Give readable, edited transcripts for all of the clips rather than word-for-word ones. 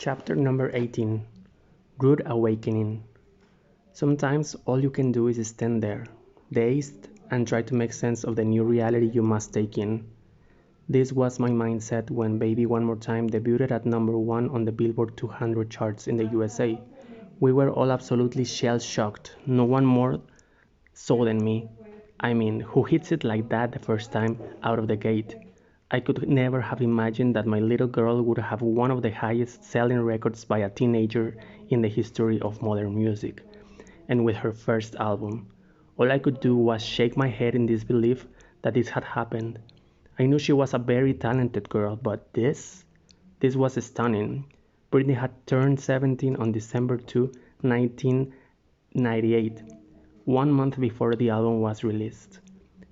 Chapter number 18. Rude Awakening. Sometimes all you can do is stand there, dazed, and try to make sense of the new reality you must take in. This was my mindset when Baby One More Time debuted at number 1 on the Billboard 200 charts in the USA. We were all absolutely shell-shocked, no one more so than me. I mean, who hits it like that the first time out of the gate? I could never have imagined that my little girl would have one of the highest selling records by a teenager in the history of modern music. And with her first album, all I could do was shake my head in disbelief that this had happened. I knew she was a very talented girl, but this was stunning. Britney had turned 17 on December 2, 1998, 1 month before the album was released.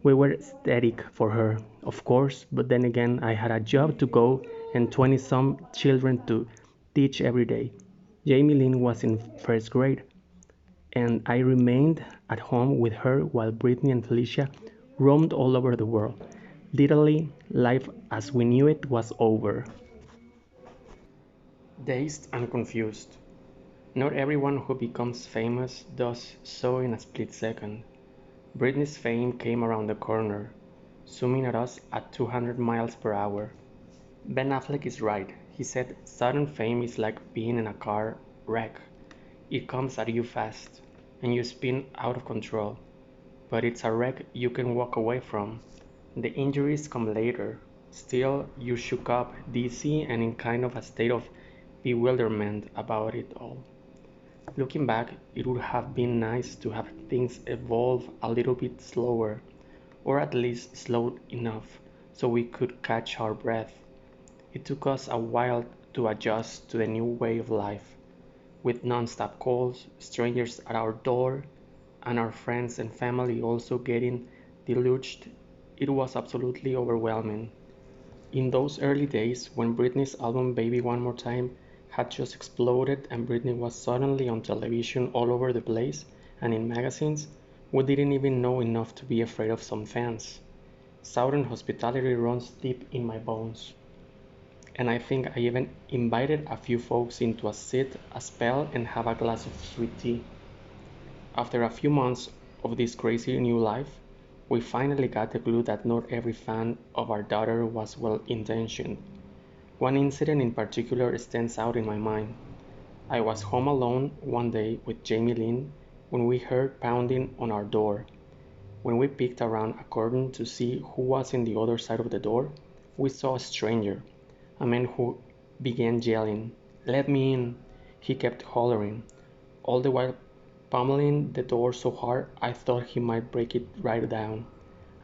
We were ecstatic for her, of course, but then again, I had a job to go and 20 some children to teach every day. Jamie Lynn was in first grade, and I remained at home with her while Britney and Felicia roamed all over the world. Literally, life as we knew it was over. Dazed and confused. Not everyone who becomes famous does so in a split second. Britney's fame came around the corner, zooming at us at 200 miles per hour. Ben Affleck is right. He said sudden fame is like being in a car wreck. It comes at you fast, and you spin out of control. But it's a wreck you can walk away from. The injuries come later. Still, you shook up, dizzy, and in kind of a state of bewilderment about it all. Looking back, it would have been nice to have things evolve a little bit slower, or at least slowed enough so we could catch our breath. It took us a while to adjust to the new way of life, with non-stop calls, strangers at our door, and our friends and family also getting deluged. It was absolutely overwhelming. In those early days, when Britney's album Baby One More Time had just exploded and Britney was suddenly on television all over the place and in magazines, we didn't even know enough to be afraid of some fans. Southern hospitality runs deep in my bones, and I think I even invited a few folks in to sit, a spell, and have a glass of sweet tea. After a few months of this crazy new life, we finally got the clue that not every fan of our daughter was well intentioned. One incident in particular stands out in my mind. I was home alone one day with Jamie Lynn when we heard pounding on our door. When we peeked around a curtain to see who was in the other side of the door, we saw a stranger, a man who began yelling, "Let me in!" He kept hollering, all the while pummeling the door so hard I thought he might break it right down.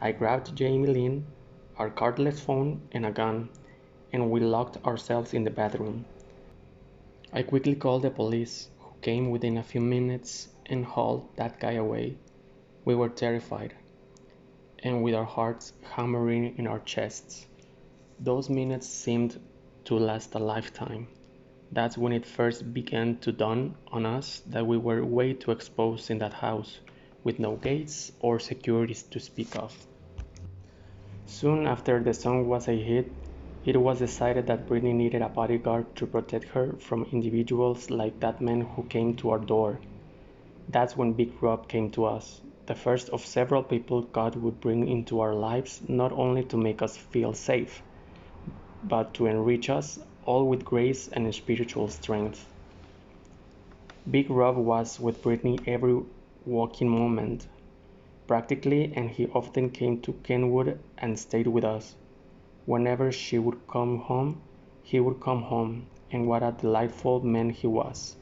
I grabbed Jamie Lynn, our cardless phone, and a gun, and we locked ourselves in the bathroom. I quickly called the police, who came within a few minutes and hauled that guy away. We were terrified, and with our hearts hammering in our chests. Those minutes seemed to last a lifetime. That's when it first began to dawn on us that we were way too exposed in that house, with no gates or securities to speak of. Soon after the song was a hit, it was decided that Britney needed a bodyguard to protect her from individuals like that man who came to our door. That's when Big Rob came to us, the first of several people God would bring into our lives not only to make us feel safe, but to enrich us all with grace and spiritual strength. Big Rob was with Britney every waking moment, practically, and he often came to Kenwood and stayed with us. Whenever she would come home, he would come home, and what a delightful man he was.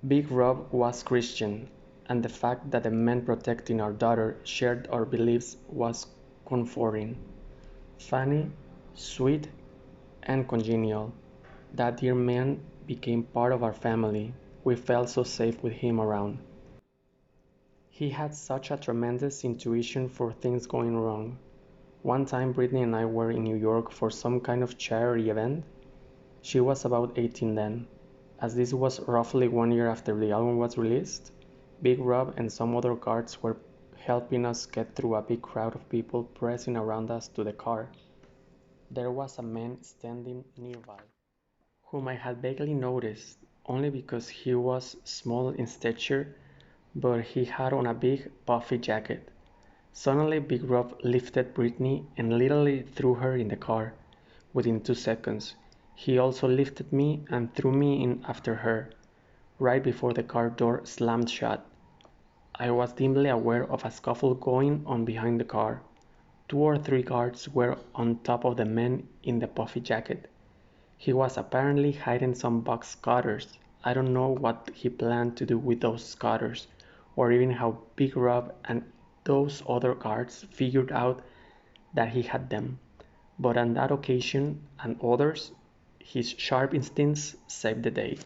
Big Rob was Christian, and the fact that the man protecting our daughter shared our beliefs was comforting. Funny, sweet, and congenial. That dear man became part of our family. We felt so safe with him around. He had such a tremendous intuition for things going wrong. One time Britney and I were in New York for some kind of charity event. She was about 18 then. As this was roughly 1 year after the album was released, Big Rob and some other guards were helping us get through a big crowd of people pressing around us to the car. There was a man standing nearby whom I had vaguely noticed only because he was small in stature, but he had on a big, puffy jacket. Suddenly Big Rob lifted Britney and literally threw her in the car. Within 2 seconds, he also lifted me and threw me in after her, right before the car door slammed shut. I was dimly aware of a scuffle going on behind the car. 2 or 3 guards were on top of the man in the puffy jacket. He was apparently hiding some box cutters. I don't know what he planned to do with those cutters, or even how Big Rob and those other guards figured out that he had them. But on that occasion and others, his sharp instincts saved the day.